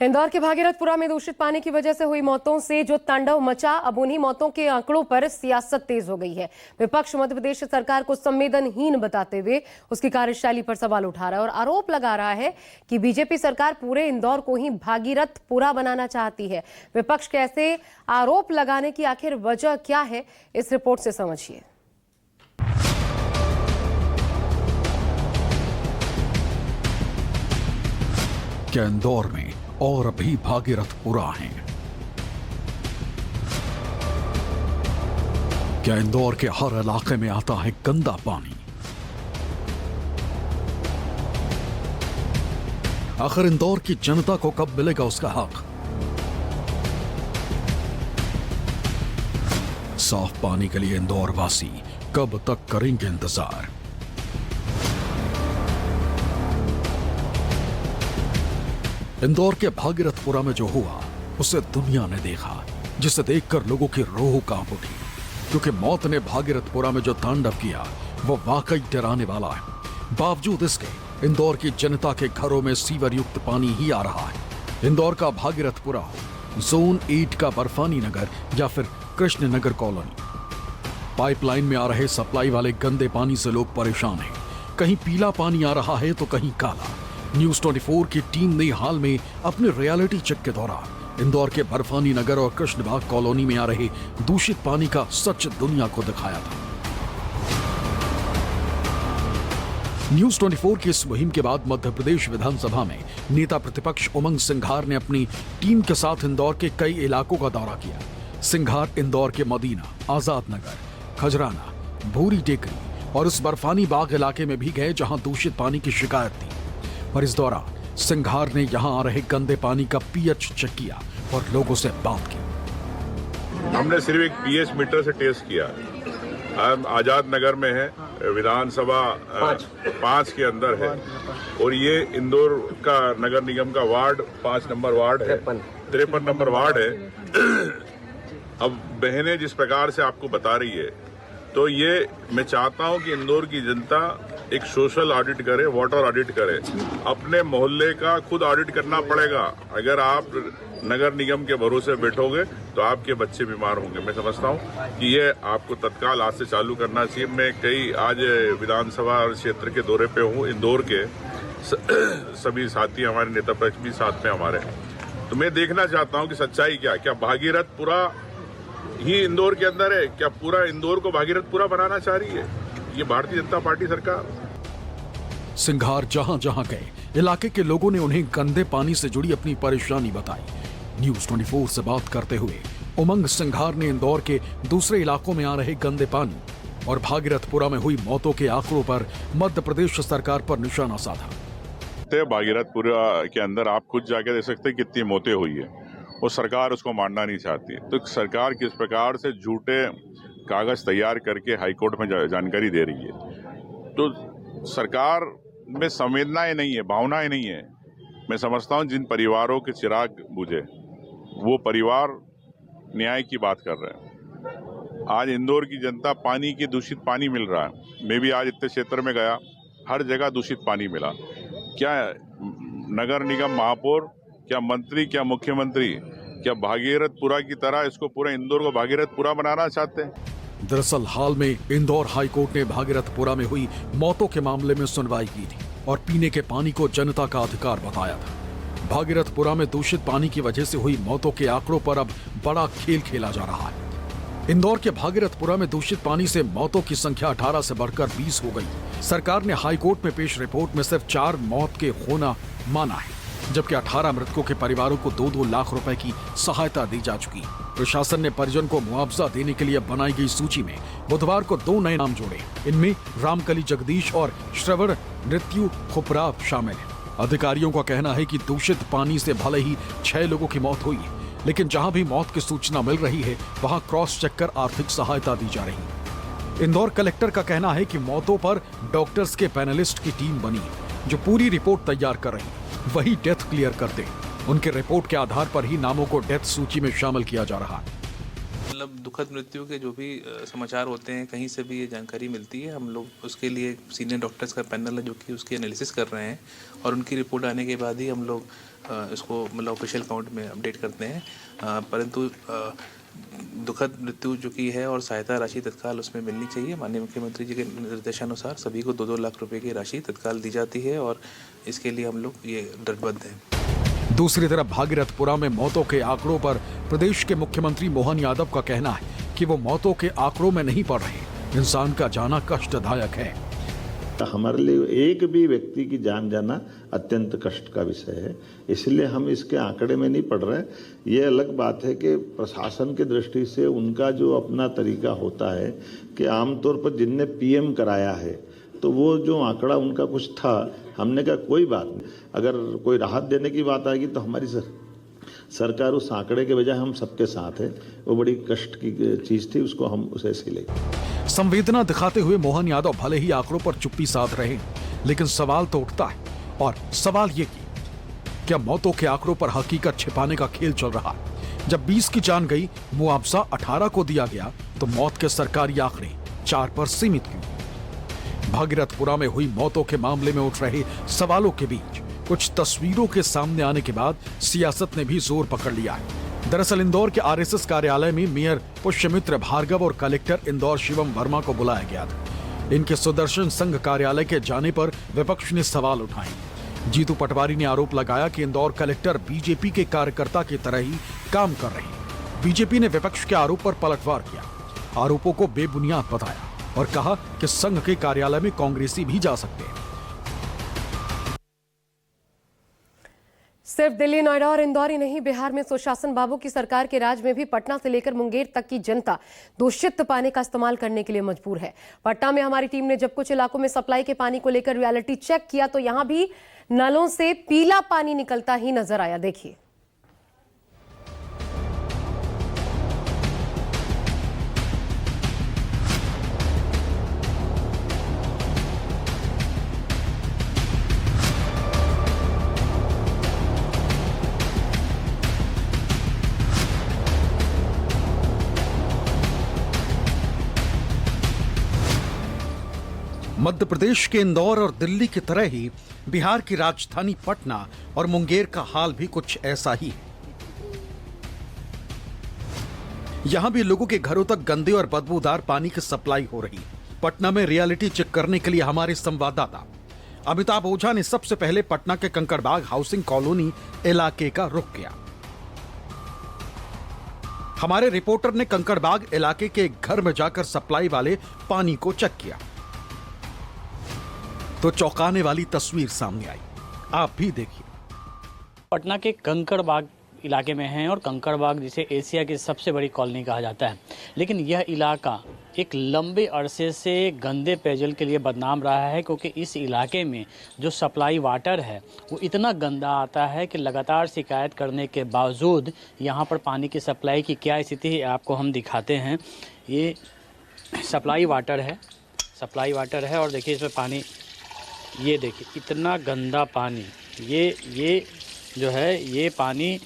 इंदौर के भागीरथपुरा में दूषित पानी की वजह से हुई मौतों से जो तांडव मचा, अब उन्हीं मौतों के आंकड़ों पर सियासत तेज हो गई है। विपक्ष मध्य प्रदेश सरकार को संवेदनहीन बताते हुए उसकी कार्यशैली पर सवाल उठा रहा है और आरोप लगा रहा है कि बीजेपी सरकार पूरे इंदौर को ही भागीरथपुरा बनाना चाहती है। विपक्ष के ऐसे आरोप लगाने की आखिर वजह क्या है, इस रिपोर्ट से समझिए। क्या इंदौर में और भी भागीरथपुरा हैं? क्या इंदौर के हर इलाके में आता है गंदा पानी? आखिर इंदौर की जनता को कब मिलेगा उसका हक? साफ पानी के लिए इंदौर वासी कब तक करेंगे इंतजार? इंदौर के भागीरथपुरा में जो हुआ उसे दुनिया ने देखा, जिसे देखकर लोगों की रूह कांप उठी, क्योंकि मौत ने भागीरथपुरा में जो तांडव किया वो वाकई डराने वाला है। बावजूद इसके इंदौर की जनता के घरों में सीवर युक्त पानी ही आ रहा है। इंदौर का भागीरथपुरा हो, जोन 8 का बर्फानी नगर या फिर कृष्ण नगर कॉलोनी, पाइपलाइन में आ रहे सप्लाई वाले गंदे पानी से लोग परेशान हैं। कहीं पीला पानी आ रहा है तो कहीं काला। न्यूज 24 की टीम ने हाल में अपने रियलिटी चेक के दौरान इंदौर के बर्फानी नगर और कृष्णबाग कॉलोनी में आ रहे दूषित पानी का सच दुनिया को दिखाया था। न्यूज 24 की इस मुहिम के बाद मध्य प्रदेश विधानसभा में नेता प्रतिपक्ष उमंग सिंघार ने अपनी टीम के साथ इंदौर के कई इलाकों का दौरा किया। सिंघार इंदौर के मदीना, आजाद नगर, खजराना, भूरी टेकरी और उस बर्फानी बाग इलाके में भी गए जहां दूषित पानी की शिकायत थी। और इस दौरान सिंघार ने यहां आ रहे गंदे पानी का पीएच चेक किया और लोगों से बात की। हमने सिर्फ एक पीएच मीटर से टेस्ट किया। आजाद नगर में है, विधानसभा 5 के अंदर है और ये इंदौर का नगर निगम का वार्ड 5 नंबर वार्ड है, 53 नंबर वार्ड है। अब बहनें जिस प्रकार से आपको बता रही है, तो ये मैं चाहता हूं कि इंदौर की जनता एक सोशल ऑडिट करे, वाटर ऑडिट करे। अपने मोहल्ले का खुद ऑडिट करना पड़ेगा। अगर आप नगर निगम के भरोसे बैठोगे तो आपके बच्चे बीमार होंगे। मैं समझता हूं कि ये आपको तत्काल आज से चालू करना चाहिए। मैं आज विधानसभा क्षेत्र के दौरे पे हूं, इंदौर के सभी साथी हमारे नेता पक्ष भी साथ में हमारे, तो मैं देखना चाहता हूं कि सच्चाई क्या भागीरथपुरा ही इंदौर के अंदर है? क्या पूरा इंदौर को भागीरथपुरा बनाना चाह रही है ये भारतीय जनता पार्टी सरकार? सिंघार जहां जहां गए, इलाके के लोगों ने उन्हें गंदे पानी से जुड़ी अपनी परेशानी बताई। न्यूज 24 से बात करते हुए उमंग सिंघार ने इंदौर के दूसरे इलाकों में आ रहे गंदे पानी और भागीरथपुरा में हुई मौतों के आंकड़ों पर मध्य प्रदेश सरकार पर निशाना साधा। भागीरथपुरा के अंदर आप खुद जाके देख सकते हैं कितनी मौतें हुई है और सरकार उसको मानना नहीं चाहती। तो सरकार किस प्रकार से झूठे कागज तैयार करके हाईकोर्ट में जानकारी दे रही है। तो सरकार में संवेदनाएं नहीं है, भावनाएं नहीं है। मैं समझता हूं जिन परिवारों के चिराग बुझे वो परिवार न्याय की बात कर रहे हैं। आज इंदौर की जनता पानी की दूषित पानी मिल रहा है। मैं भी आज इतने क्षेत्र में गया, हर जगह दूषित पानी मिला। क्या नगर निगम महापौर, क्या मंत्री, क्या मुख्यमंत्री, क्या भागीरथपुरा की तरह इसको पूरा इंदौर को भागीरथपुरा बनाना चाहते हैं? दरअसल हाल में इंदौर हाईकोर्ट ने भागीरथपुरा में हुई मौतों के मामले में सुनवाई की थी और पीने के पानी को जनता का अधिकार बताया था। भागीरथपुरा में दूषित पानी की वजह से हुई मौतों के आंकड़ों पर अब बड़ा खेल खेला जा रहा है। इंदौर के भागीरथपुरा में दूषित पानी से मौतों की संख्या 18 से बढ़कर 20 हो गई। सरकार ने हाईकोर्ट में पेश रिपोर्ट में सिर्फ 4 मौत के होना माना है, जबकि 18 मृतकों के परिवारों को 2-2 लाख रुपए की सहायता दी जा चुकी है। प्रशासन ने परिजन को मुआवजा देने के लिए बनाई गई सूची में बुधवार को 2 नए नाम जोड़े। इनमें रामकली जगदीश और श्रवण नृत्यु खुपराव शामिल है। अधिकारियों का कहना है कि दूषित पानी से भले ही 6 लोगों की मौत हुई है, लेकिन जहां भी मौत की सूचना मिल रही है वहां क्रॉस चेक कर आर्थिक सहायता दी जा रही है। इंदौर कलेक्टर का कहना है कि मौतों पर डॉक्टर्स के पैनलिस्ट की टीम बनी है जो पूरी रिपोर्ट तैयार कर रही है, वही डेथ क्लियर करते हैं। उनके रिपोर्ट के आधार पर ही नामों को डेथ सूची में शामिल किया जा रहा है। मतलब दुखद मृत्यु के जो भी समाचार होते हैं, कहीं से भी ये जानकारी मिलती है, हम लोग उसके लिए सीनियर डॉक्टर्स का पैनल है जो कि उसकी एनालिसिस कर रहे हैं और उनकी रिपोर्ट आने के बाद ही हम लोग इसको मतलब ऑफिशियल काउंट में अपडेट करते हैं, परंतु दुखद मृत्यु जो की है और सहायता राशि तत्काल उसमें मिलनी चाहिए। माननीय मुख्यमंत्री जी के निर्देशानुसार सभी को 2-2 लाख रुपए की राशि तत्काल दी जाती है और इसके लिए हम लोग ये डटबद्ध हैं। दूसरी तरफ भागीरथपुरा में मौतों के आंकड़ों पर प्रदेश के मुख्यमंत्री मोहन यादव का कहना है कि वो मौतों के आंकड़ों में नहीं पड़ रहे, इंसान का जाना कष्टदायक है। हमारे लिए एक भी व्यक्ति की जान जाना अत्यंत कष्ट का विषय है, इसलिए हम इसके आंकड़े में नहीं पड़ रहे। ये अलग बात है कि प्रशासन की दृष्टि से उनका जो अपना तरीका होता है कि आमतौर पर जिनने पीएम कराया है तो वो जो आंकड़ा उनका कुछ था, हमने कहा कोई बात नहीं, अगर कोई राहत देने की बात आएगी तो हमारी सरकार उस आंकड़े के बजाय हम सबके साथ है। वो बड़ी कष्ट की चीज थी, उसको हम उसे ऐसे लेंगे। संवेदना दिखाते हुए मोहन यादव भले ही आंकड़ों पर चुप्पी साध रहे, लेकिन सवाल तो उठता है, और सवाल ये कि क्या मौतों के आंकड़ों पर हकीकत छिपाने का खेल चल रहा है? जब 20 की जान गई, मुआवजा 18 को दिया गया, तो मौत के सरकारी आंकड़े 4 पर सीमित क्यों? भागीरथपुरा में हुई मौतों के मामले में उठ रहे सवालों के बीच कुछ तस्वीरों के सामने आने के बाद सियासत ने भी जोर पकड़ लिया है। दरअसल इंदौर के आरएसएस कार्यालय में मेयर पुष्यमित्र भार्गव और कलेक्टर इंदौर शिवम वर्मा को बुलाया गया था। इनके सुदर्शन संघ कार्यालय के जाने पर विपक्ष ने सवाल उठाए। जीतू पटवारी ने आरोप लगाया कि इंदौर कलेक्टर बीजेपी के कार्यकर्ता की तरह ही काम कर रहे हैं। बीजेपी ने विपक्ष के आरोप पर पलटवार किया, आरोपों को बेबुनियाद बताया और कहा कि संघ के कार्यालय में कांग्रेसी भी जा सकते हैं। सिर्फ दिल्ली, नोएडा और इंदौर ही नहीं, बिहार में सुशासन बाबू की सरकार के राज में भी पटना से लेकर मुंगेर तक की जनता दूषित पानी का इस्तेमाल करने के लिए मजबूर है। पटना में हमारी टीम ने जब कुछ इलाकों में सप्लाई के पानी को लेकर रियलिटी चेक किया तो यहां भी नलों से पीला पानी निकलता ही नजर आया। देखिए। मध्य प्रदेश के इंदौर और दिल्ली की तरह ही बिहार की राजधानी पटना और मुंगेर का हाल भी कुछ ऐसा ही है। यहां भी लोगों के घरों तक गंदे और बदबूदार पानी की सप्लाई हो रही है। पटना में रियलिटी चेक करने के लिए हमारे संवाददाता अमिताभ ओझा ने सबसे पहले पटना के कंकड़बाग हाउसिंग कॉलोनी इलाके का रुख किया। हमारे रिपोर्टर ने कंकड़बाग इलाके के एक घर में जाकर सप्लाई वाले पानी को चेक किया तो चौंकाने वाली तस्वीर सामने आई। आप भी देखिए। पटना के कंकड़बाग इलाके में हैं और कंकड़बाग जिसे एशिया की सबसे बड़ी कॉलोनी कहा जाता है, लेकिन यह इलाका एक लंबे अरसे से गंदे पेयजल के लिए बदनाम रहा है, क्योंकि इस इलाके में जो सप्लाई वाटर है वो इतना गंदा आता है कि लगातार शिकायत करने के बावजूद यहाँ पर पानी की सप्लाई की क्या स्थिति है आपको हम दिखाते हैं। ये सप्लाई वाटर है और देखिए इसमें पानी, ये देखिए इतना गंदा पानी, ये जो है ये पानी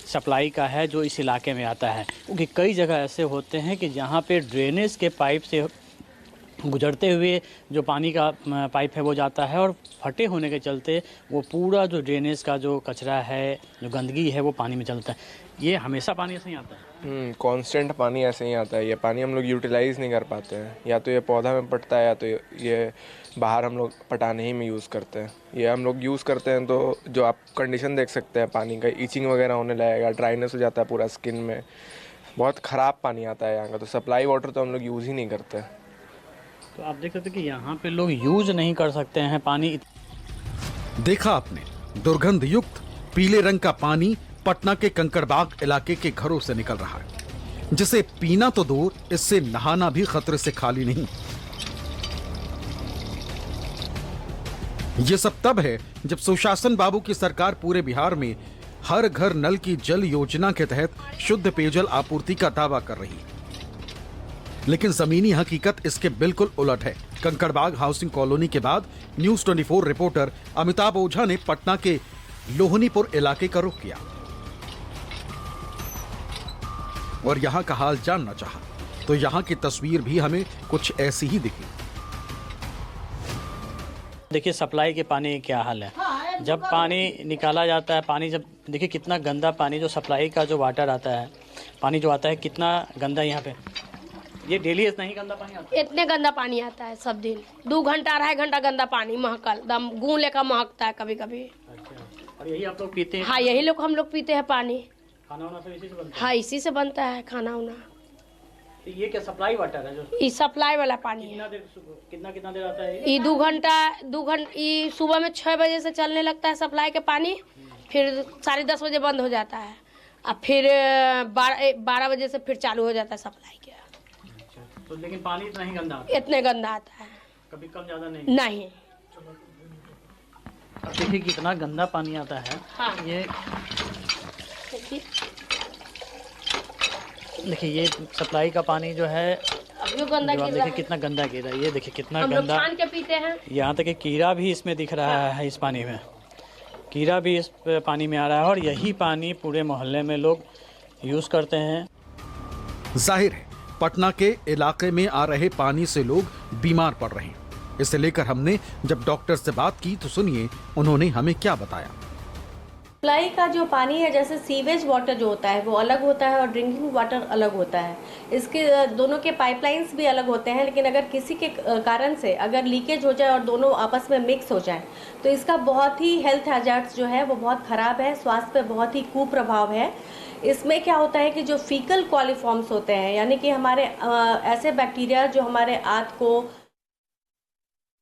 सप्लाई का है जो इस इलाके में आता है। क्योंकि कई जगह ऐसे होते हैं कि जहाँ पे ड्रेनेज के पाइप से गुजरते हुए जो पानी का पाइप है वो जाता है और फटे होने के चलते वो पूरा जो ड्रेनेज का जो कचरा है, जो गंदगी है वो पानी में चलता है। ये हमेशा पानी ऐसे ही आता है। कांस्टेंट पानी ऐसे ही आता है। ये पानी हम लोग यूटिलाइज़ नहीं कर पाते हैं, या तो ये पौधा में पटता है या तो ये बाहर हम लोग पटाने ही में यूज़ करते हैं। ये हम लोग यूज़ करते हैं तो जो आप कंडीशन देख सकते हैं पानी का, ईचिंग वगैरह होने लगेगा, ड्राइनेस हो जाता है पूरा स्किन में, बहुत ख़राब पानी आता है यहाँ का। तो सप्लाई वाटर तो हम लोग यूज़ ही नहीं करते। तो आप देख सकते हैं कि यहाँ पे लोग यूज़ नहीं कर सकते हैं पानी। देखा आपने, दुर्गंध युक्त पीले रंग का पानी पटना के कंकड़बाग इलाके के घरों से निकल रहा है, जिसे पीना तो दूर, इससे नहाना भी खतरे से खाली नहीं। ये सब तब है जब सुशासन बाबू की सरकार पूरे बिहार में हर घर नल की जल योजना के तहत शुद्ध पेयजल आपूर्ति का दावा कर रही है, लेकिन जमीनी हकीकत इसके बिल्कुल उलट है। कंकड़बाग हाउसिंग कॉलोनी के बाद न्यूज़ 24 रिपोर्टर अमिताभ ओझा ने पटना के लोहनीपुर इलाके का रुख किया और यहां का हाल जानना चाहा, तो यहां की तस्वीर भी हमें कुछ ऐसी ही दिखी। देखिए सप्लाई के पानी क्या हाल है। जब पानी निकाला जाता है, पानी जब देखिए कितना गंदा पानी, जो सप्लाई का जो वाटर आता है, पानी जो आता है कितना गंदा यहाँ पे। ये डेली इतना ही गंदा पानी आता है? इतने गंदा पानी आता है सब दिन, 2 घंटा 2.5 घंटा गंदा पानी महकल दम गूं लेकर महकता है कभी कभी। और यही आप लोग पीते हैं? हाँ, यही लोग हम लोग पीते हैं पानी। खाना वाना सब इसी से बनता है? हाँ, इसी से बनता है खाना वाना। तो ये क्या सप्लाई वाटर है जो? ये सप्लाई वाला पानी है। कितना देर आता है ये 2 घंटा ये सुबह में 6 बजे से चलने लगता है सप्लाई के पानी, फिर 10:30 बजे बंद हो जाता है, और फिर 12 बजे से फिर चालू हो जाता है सप्लाई के। तो लेकिन पानी इतना ही गंदा आता है? इतने गंदा आता है, कभी कम ज्यादा नहीं? नहीं। अब देखिए कितना गंदा पानी आता है। हाँ। ये देखिए ये सप्लाई का पानी जो है, अभी गंदा जो आप गिर रहा देखिए है। कितना गंदा गिर रहा है। ये देखिए कितना हम लोग गंदा, छान के पीते हैं। यहाँ तक कि कीड़ा भी इसमें दिख रहा है, इस पानी में कीड़ा भी इस पानी में आ रहा है, और यही पानी पूरे मोहल्ले में लोग यूज़ करते हैं। जाहिर है पटना के इलाके में आ रहे पानी से लोग बीमार पड़ रहे हैं। इसे लेकर हमने जब डॉक्टर से बात की तो सुनिए उन्होंने हमें क्या बताया। सप्लाई का जो पानी है, जैसे सीवेज वाटर जो होता है वो अलग होता है और ड्रिंकिंग वाटर अलग होता है। इसके दोनों के पाइपलाइंस भी अलग होते हैं, लेकिन अगर किसी के कारण से अगर लीकेज हो जाए और दोनों आपस में मिक्स हो जाए तो इसका बहुत ही हेल्थ हैजर्ड्स जो है वो बहुत ख़राब है, स्वास्थ्य पे बहुत ही कुप्रभाव है। इसमें क्या होता है कि जो फीकल कॉलीफॉर्म्स होते हैं, यानी कि हमारे ऐसे बैक्टीरिया जो हमारे आंत को